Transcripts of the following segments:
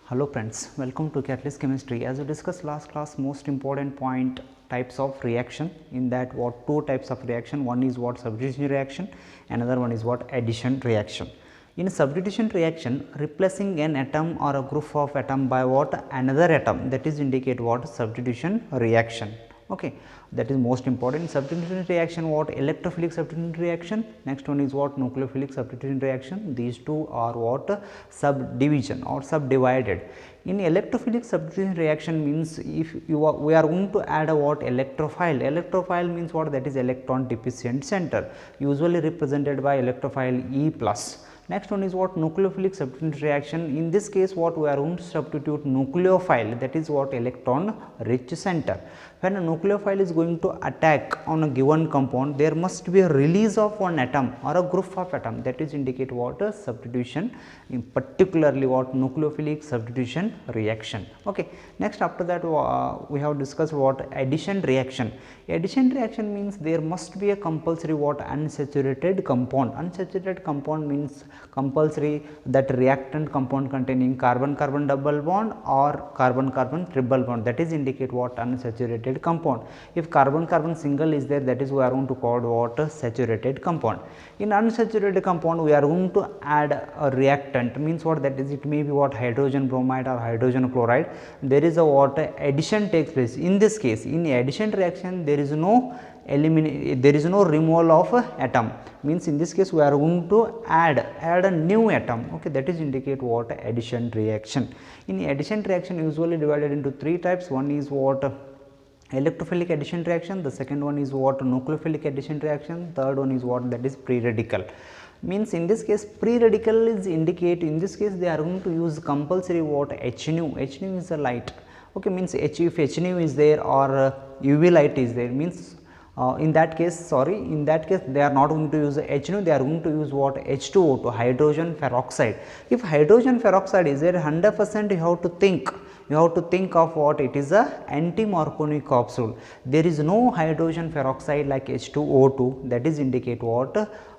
Hello friends, welcome to Catalyst Chemistry. As we discussed last class, most important point types of reaction. In that, what two types of reaction? One is what substitution reaction, another one is what addition reaction. In substitution reaction, replacing an atom or a group of atom by what another atom, that is indicate what substitution reaction. Okay, that is most important. Substitution reaction, what electrophilic substitution reaction, next one is what nucleophilic substitution reaction. These two are what subdivision or subdivided. In electrophilic substitution reaction means if we are going to add a what electrophile means what, that is electron deficient center, usually represented by electrophile E plus. Next one is what nucleophilic substitution reaction. In this case, what we are going to substitute nucleophile, that is what electron rich center. When a nucleophile is going to attack on a given compound, there must be a release of one atom or a group of atom, that is indicate what a substitution, in particularly what nucleophilic substitution reaction. Okay. Next, after that we have discussed what addition reaction. Addition reaction means there must be a compulsory what unsaturated compound. Unsaturated compound means compulsory that reactant compound containing carbon-carbon double bond or carbon-carbon triple bond, that is indicate what unsaturated compound. If carbon-carbon single is there, that is we are going to call what saturated compound. In unsaturated compound, we are going to add a reactant, means what, that is it may be what hydrogen bromide or hydrogen chloride. There is a what addition takes place. In this case, in addition reaction, there is no removal of atom, means in this case we are going to add a new atom. Okay, that is indicate what addition reaction. In addition reaction usually divided into three types. One is what electrophilic addition reaction, the second one is what nucleophilic addition reaction, third one is what, that is pre-radical. Means in this case pre-radical is indicate, in this case they are going to use compulsory what H nu is a light. Okay, means if H nu is there or UV light is there, means in that case they are not going to use H nu, they are going to use what H2O2, hydrogen peroxide. If hydrogen peroxide is there, 100% you have to think of what it is a anti-Marconi capsule. There is no hydrogen peroxide like H2O2, that is indicate what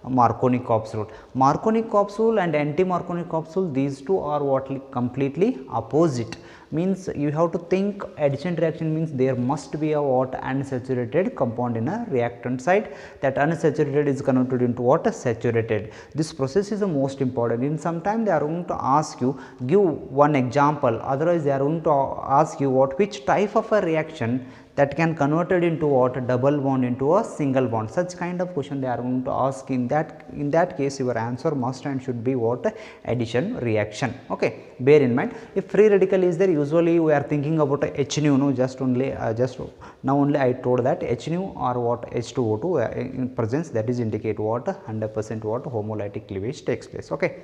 Marconi capsule. Marconi capsule and anti-Marconi capsule, these two are what completely opposite. Means you have to think addition reaction means there must be a what unsaturated compound in a reactant side, that unsaturated is converted into what saturated. This process is the most important. In some time they are going to ask you, give one example, otherwise they are going to ask you what which type of a reaction that can converted into what double bond into a single bond. Such kind of question they are going to ask. In that case your answer must and should be what addition reaction. Okay, bear in mind. If free radical is there, usually we are thinking about H nu, no, just now only I told that H nu or what H2O2 in presence, that is indicate what 100% what homolytic cleavage takes place. Okay,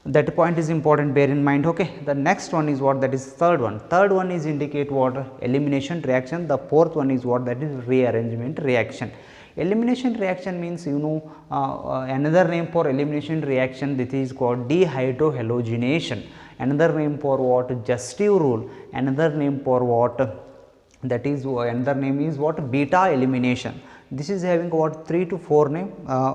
that point is important, bear in mind. Okay, the next one is what, that is third one is indicate what elimination reaction. The fourth one is what, that is rearrangement reaction. Elimination reaction means another name for elimination reaction, this is called dehydrohalogenation. Another name for what, Justive rule. Another name for what, that is another name is what, beta elimination. This is having what 3 to 4 name.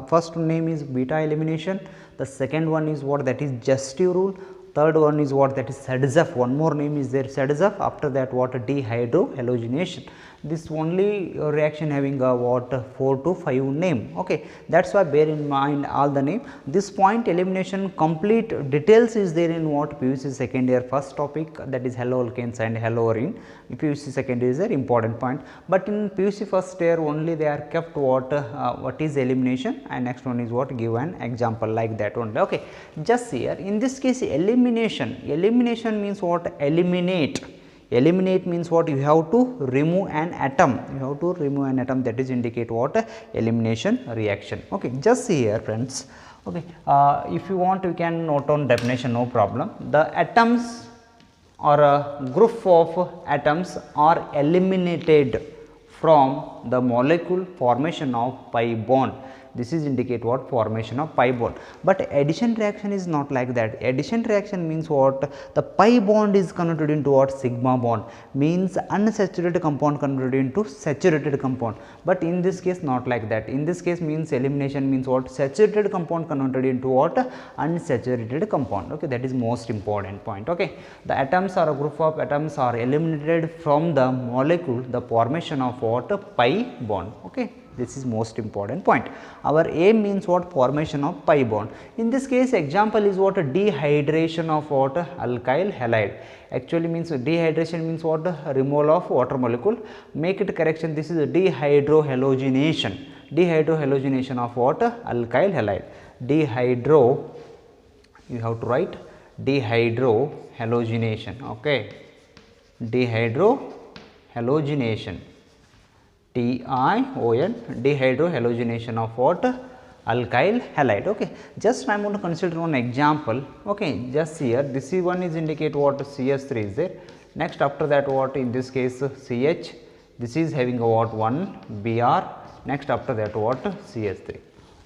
First name is beta elimination, the second one is what, that is Justive rule, third one is what, that is Sadzeff, one more name is there Sadzeff, after that what dehydrohalogenation. This only reaction having a what 4 to 5 name. Okay, that is why bear in mind all the name. This point elimination complete details is there in what PUC second year first topic, that is haloalkanes and haloarine. PUC second year is an important point, but in PUC first year only they are kept what is elimination, and next one is what, give an example like that only. Okay, just here in this case elimination means what, eliminate means what, you have to remove an atom, that is indicate what elimination reaction. Okay, just see here friends. Okay, if you want you can note down definition, no problem. The atoms or a group of atoms are eliminated from the molecule formation of pi bond. this is indicate what? Formation of pi bond. But addition reaction is not like that. Addition reaction means what? The pi bond is converted into what? Sigma bond, means unsaturated compound converted into saturated compound. But in this case not like that. In this case means elimination means what? Saturated compound converted into what? Unsaturated compound. Okay, that is most important point. Okay, the atoms or a group of atoms are eliminated from the molecule, the formation of what? Pi bond. Okay, this is most important point. Our aim means what? Formation of pi bond. In this case example is what? Dehydration of what? Alkyl halide. Actually means dehydration means what? Removal of water molecule. Make it correction, this is dehydrohalogenation. Dehydrohalogenation of what? Alkyl halide. Dehydro, you have to write dehydrohalogenation. Okay, dehydrohalogenation, TION, dehydrohalogenation of what? Alkyl halide. Okay, just I am going to consider one example. Okay, just here this one is indicate what? CH3 is there. Next after that what? In this case CH, this is having a what? 1 Br. Next after that what? CH3.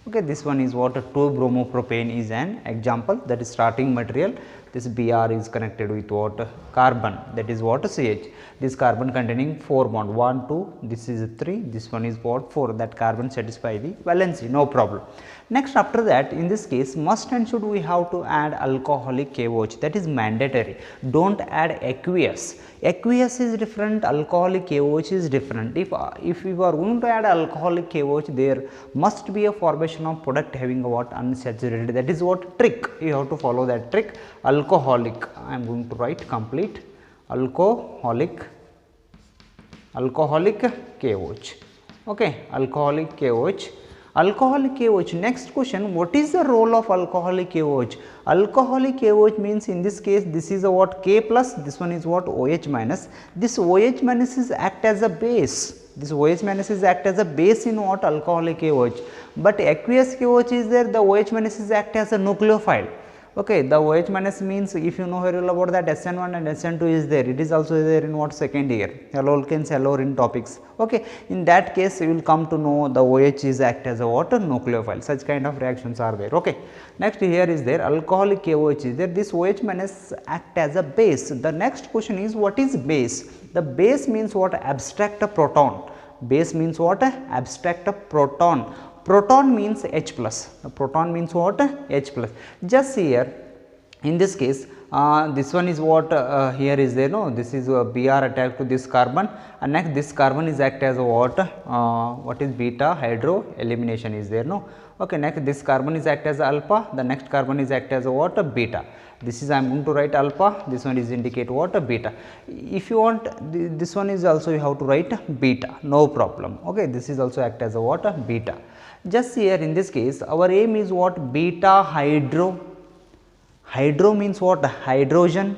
Okay, this one is what? 2-bromopropane is an example, that is starting material. This Br is connected with what? Carbon, that is what? CH. This carbon containing 4 bond, 1, 2, this is 3, this one is what? 4, that carbon satisfy the valency, no problem. Next after that, in this case must and should we have to add alcoholic KOH, that is mandatory. Don't add aqueous. Aqueous is different, alcoholic KOH is different. If you are going to add alcoholic KOH, there must be a formation of product having a what? Unsaturated, that is what? Trick, you have to follow that trick. Alcoholic, I am going to write complete alcoholic KOH. Okay, alcoholic KOH. Alcoholic KOH. Next question, what is the role of alcoholic KOH? Alcoholic KOH means in this case this is a what? K plus, this one is what? OH minus. This OH minus is act as a base. This OH minus is act as a base in what? Alcoholic KOH. But aqueous KOH is there, the OH minus is act as a nucleophile. Okay, the OH minus means, if you know very well about that, SN1 and SN2 is there, it is also there in what? Second year, alkanes, halorine topics. Okay, in that case you will come to know the OH is act as a what? Nucleophile. Such kind of reactions are there. Okay, next here is there alcoholic KOH is there, this OH minus act as a base. The next question is, what is base? The base means what? Abstract a proton. Base means what? Abstract a proton. Proton means H plus. The proton means what? H plus. Just here in this case this one is what? Here is there, no, this is Br attached to this carbon, and next this carbon is act as a what? What is beta hydro elimination is there, no. Okay, next this carbon is act as alpha, the next carbon is act as a what? Beta. This is I am going to write alpha, this one is indicate what? Beta. If you want this one is also you have to write beta, no problem. Okay, this is also act as a what? Beta. Just here in this case our aim is what? Beta hydro. Hydro means what? Hydrogen.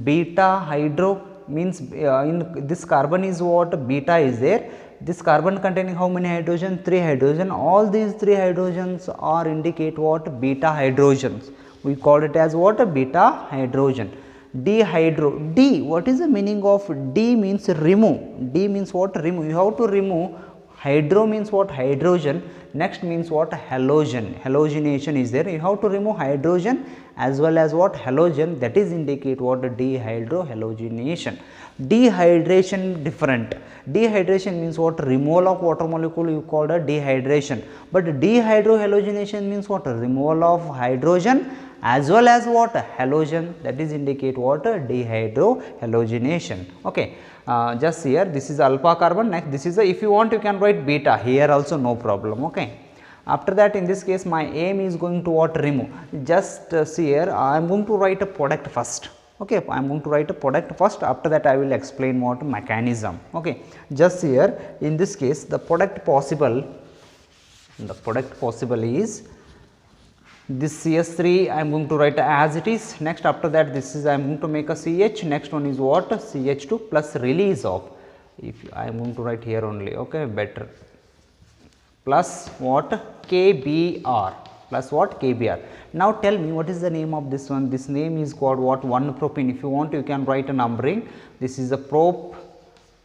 Beta hydro means in this carbon is what? Beta is there. This carbon containing how many hydrogen? 3 hydrogen. All these 3 hydrogens are indicate what? Beta hydrogens. We call it as what? Beta hydrogen. Dehydro. D, what is the meaning of D? Means remove. D means what? Remove. You have to remove. Hydro means what? Hydrogen. Next means what? Halogen. Halogenation is there. You have to remove hydrogen as well as what? Halogen. That is indicate what? Dehydrohalogenation. Dehydration different. Dehydration means what? Removal of water molecule, you call it dehydration. But dehydrohalogenation means what? Removal of hydrogen as well as what? Halogen. That is indicate what? Dehydrohalogenation. Okay. Just here this is alpha carbon, next this is the, if you want you can write beta here also, no problem. Okay. After that in this case my aim is going to what? Remove. Just see here I am going to write a product first. Okay, I am going to write a product first, after that I will explain what mechanism. Okay. Just here in this case the product possible is this CH3 I am going to write as it is. Next after that this is I am going to make a CH, next one is what? CH2 plus release of, if I am going to write here only, okay, better, plus what? KBr, plus what? KBr. Now tell me what is the name of this one? This name is called what? 1-propene. If you want you can write a numbering. This is a prop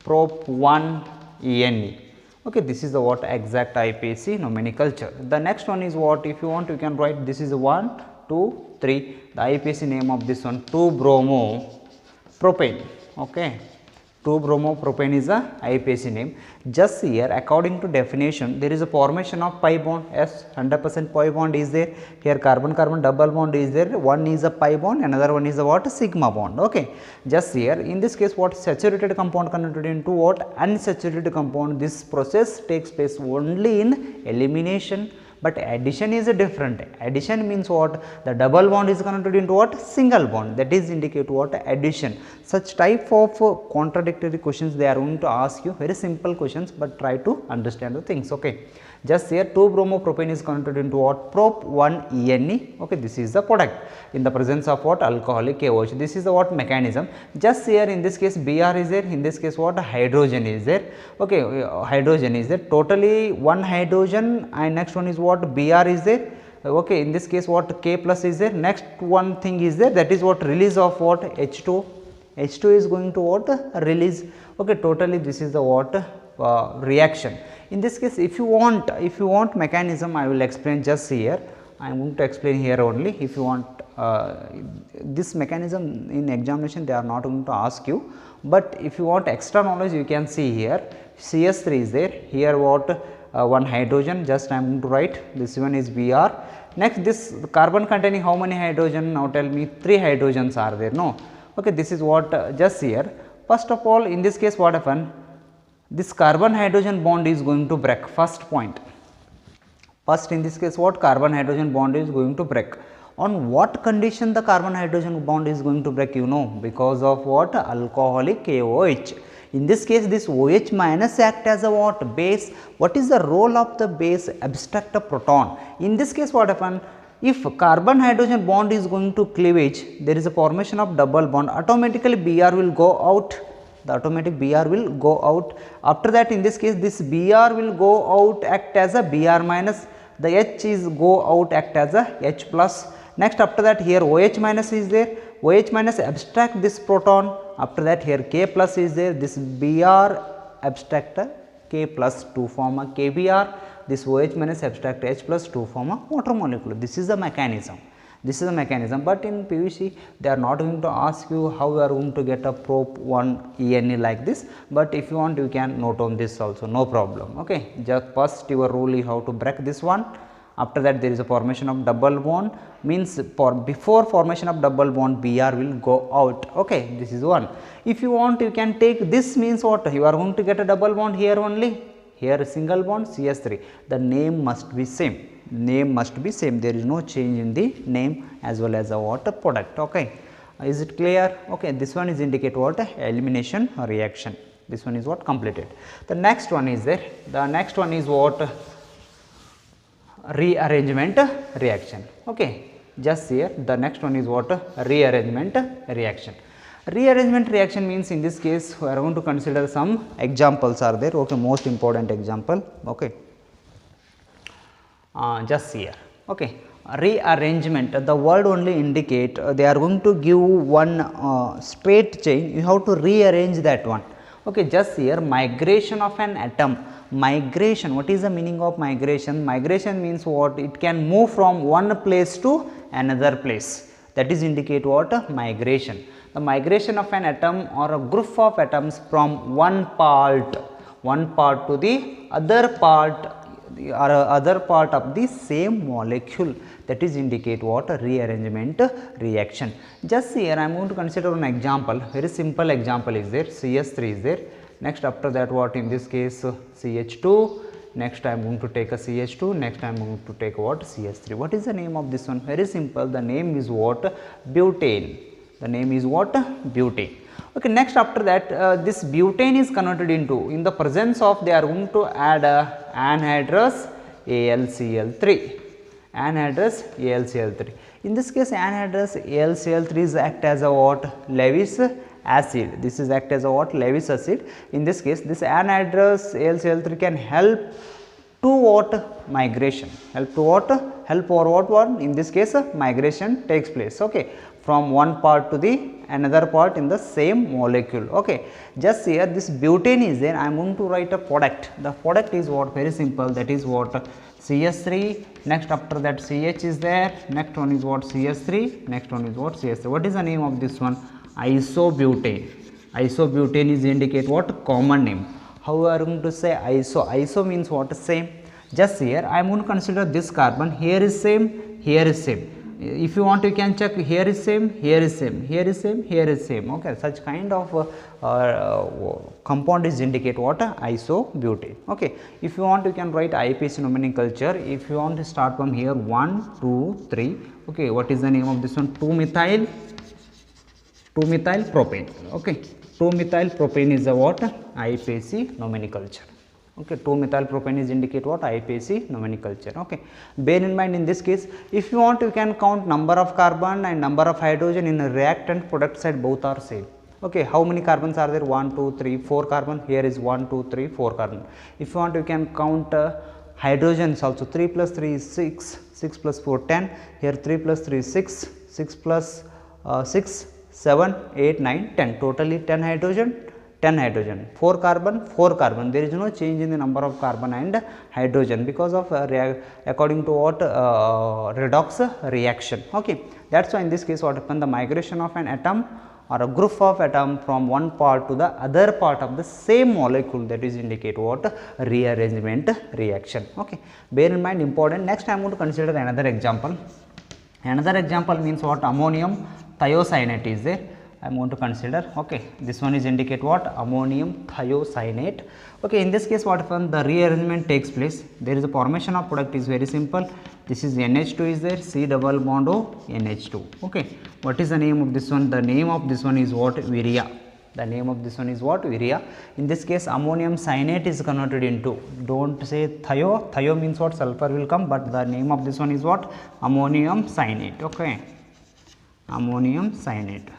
1 ENE. Okay, this is the what exact IPAC nomenclature. The next one is what, if you want you can write, this is 1, 2, 3, the IPAC name of this one 2-bromo-propane. Okay. 2-bromo-propane is a IPAC name. Just here, according to definition, there is a formation of pi bond. Yes, 100% pi bond is there. Here carbon-carbon double bond is there. One is a pi bond, another one is a what, sigma bond. Okay. Just here, in this case, what, saturated compound converted into what, unsaturated compound. This process takes place only in elimination. But addition is a different. Addition means what? The double bond is converted into what? Single bond. That is indicate what? Addition. Such type of contradictory questions they are going to ask you. Very simple questions, but try to understand the things. Okay. Just here 2-bromopropane is converted into what? Prop-1-ene. Okay, this is the product in the presence of what? Alcoholic KOH. This is the what mechanism. Just here in this case Br is there, in this case what? Hydrogen is there. Okay, hydrogen is there. Totally one hydrogen, and next one is what? Br is there. Okay, in this case what? K plus is there. Next one thing is there, that is what? Release of what? H2. H2 is going to what? Release. Okay, totally this is the what? Reaction. In this case, if you want mechanism, I will explain just here. I am going to explain here only. If you want this mechanism in examination, they are not going to ask you, but if you want extra knowledge, you can see here. CS3 is there. Here what? One hydrogen. Just I am going to write. This one is Br. Next, this carbon containing how many hydrogen? Now tell me. 3 hydrogens are there. No. Okay. This is what? Just here. First of all, in this case, what happened? This carbon hydrogen bond is going to break. First point. First, in this case, what? Carbon hydrogen bond is going to break. On what condition the carbon hydrogen bond is going to break? You know, because of what? Alcoholic KOH. In this case, this OH minus act as a what? Base. What is the role of the base? Abstract a proton. In this case, what happened? If carbon hydrogen bond is going to cleavage, there is a formation of double bond. Automatically, Br will go out. The automatic Br will go out. After that, in this case, this Br will go out, act as a Br minus. The H is go out, act as a H plus. Next, after that, here OH minus is there. OH minus abstract this proton. After that, here K plus is there. This Br abstract a K plus to form a KBr. This OH minus abstract H plus to form a water molecule. This is the mechanism. This is the mechanism, but in PVC they are not going to ask you how you are going to get a prop-1-ene like this, but if you want you can note on this also, no problem. Okay. Just first your rule is how to break this one. After that, there is a formation of double bond, means before formation of double bond Br will go out. Okay. This is one. If you want you can take this, means what? You are going to get a double bond here only, here a single bond CS3. The name must be same. Name must be same. There is no change in the name as well as the water product. Okay. Is it clear? Okay. This one is indicate what? Elimination reaction. This one is what? Completed. The next one is there. The next one is what? Rearrangement reaction. Okay. Just here the next one is what? Rearrangement reaction. Rearrangement reaction means in this case we are going to consider some examples are there. Okay. Most important example. Okay. Just here. Okay. Rearrangement, the word only indicate they are going to give one straight chain, you have to rearrange that one. Okay. Just here migration of an atom. Migration, what is the meaning of migration? Migration means what? It can move from one place to another place, that is indicate what? Migration. The migration of an atom or a group of atoms from one part to the other part or other part of the same molecule, that is indicate what? Rearrangement reaction. Just here I am going to consider an example, very simple example is there, CS3 is there. Next after that what? In this case CH2, next I am going to take a CH2, next I am going to take what? CS3. What is the name of this one? Very simple, the name is what? Butane. The name is what? Butane. Okay. Next after that this butane is converted into, in the presence of, they are going to add anhydrous AlCl3. Anhydrous AlCl3. In this case anhydrous AlCl3 is act as a what? Lewis acid. This is act as a what? Lewis acid. In this case this anhydrous AlCl3 can help to what? Migration. Help to what? Help for what one? In this case migration takes place. Okay. from one part to the another part in the same molecule. Okay. Just here this butane is there, I am going to write a product. The product is what? Very simple, that is what? CH3, next after that CH is there, next one is what? CH3, next one is what? CH3. What is the name of this one? Isobutane. Isobutane is indicate what? Common name. How we are going to say iso? Iso means what? Same. Just here I am going to consider this carbon, here is same, here is same. If you want, you can check, here is same, here is same, here is same, here is same. Okay, such kind of compound is indicate what? Isobutane. Okay, if you want, you can write IPC nomenclature. If you want to start from here 1, 2, 3. Okay, what is the name of this one? 2-methyl propane. Okay, 2-methyl propane is the what? IPC nomenclature. Okay, 2-methyl propane is indicate what? IPC nomenclature. Okay, bear in mind in this case, if you want, you can count number of carbon and number of hydrogen in a reactant product side, both are same. Okay, how many carbons are there? 1, 2, 3, 4 carbon. Here is 1, 2, 3, 4 carbon. If you want, you can count hydrogens also. 3 plus 3 is 6, 6 plus 4 10. Here 3 plus 3 is 6, 6 plus 6 7, 8, 9, 10. Totally 10 hydrogen. 10 hydrogen, 4 carbon, 4 carbon. There is no change in the number of carbon and hydrogen because of according to what? Redox reaction. Okay, that is why in this case what happens? The migration of an atom or a group of atom from one part to the other part of the same molecule, that is indicate what? Rearrangement reaction. Okay, bear in mind, important. Next I am going to consider another example. Another example means what? Ammonium thiocyanate is there. I am going to consider. Okay, this one is indicate what? Ammonium thiocyanate. Okay, in this case what happens? The rearrangement takes place. There is a formation of product is very simple. This is NH2 is there, C double bond O NH2. Okay, what is the name of this one? The name of this one is what? Urea. The name of this one is what? Urea. In this case ammonium cyanate is converted into, don't say thio, thio means what? Sulfur will come, but the name of this one is what? Ammonium cyanate. Okay, ammonium cyanate.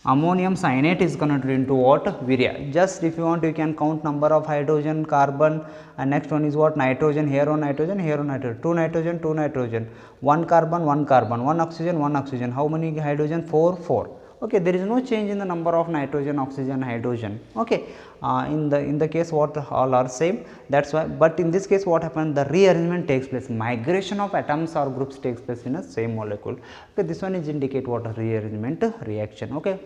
Ammonium cyanate is converted into what? Urea. Just if you want, you can count number of hydrogen, carbon, and next one is what? Nitrogen. Here on nitrogen, here on nitrogen. 2 nitrogen, 2 nitrogen. 1 carbon, 1 carbon. 1 oxygen, 1 oxygen. How many hydrogen? 4, 4. Okay, there is no change in the number of nitrogen, oxygen, hydrogen. Okay, in the case what? All are same. That's why. But in this case, what happens? The rearrangement takes place. Migration of atoms or groups takes place in a same molecule. Okay, this one is indicate what? Rearrangement reaction. Okay.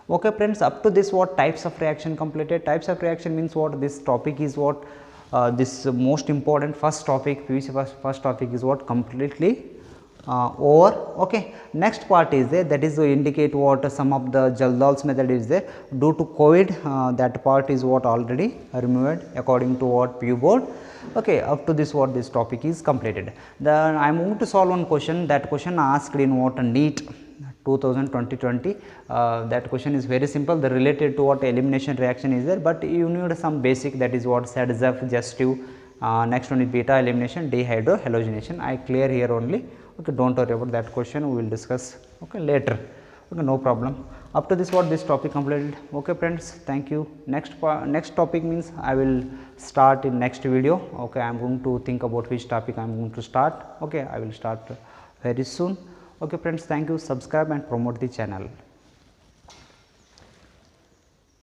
Okay friends, up to this what? Types of reaction completed. Types of reaction means what? This topic is what? This most important first topic, first topic is what? Completely over. Okay, next part is there, that is to indicate what? Some of the Jaldal's method is there. Due to COVID, that part is what? Already removed according to what? PU board. Okay, up to this what? This topic is completed. Then I am going to solve one question. That question asked in what? NEET 2020. That question is very simple. The related to what? Elimination reaction is there, but you need some basic, that is what? SADZF, Gestive. Next one is beta elimination, dehydrohalogenation. I clear here only. Okay, don't worry about that question. We will discuss okay later. Okay, no problem. Up to this what? This topic completed. Okay friends, thank you. Next topic means I will start in next video. Okay, I am going to think about which topic I am going to start. Okay, I will start very soon. Okay friends, thank you. Subscribe and promote the channel.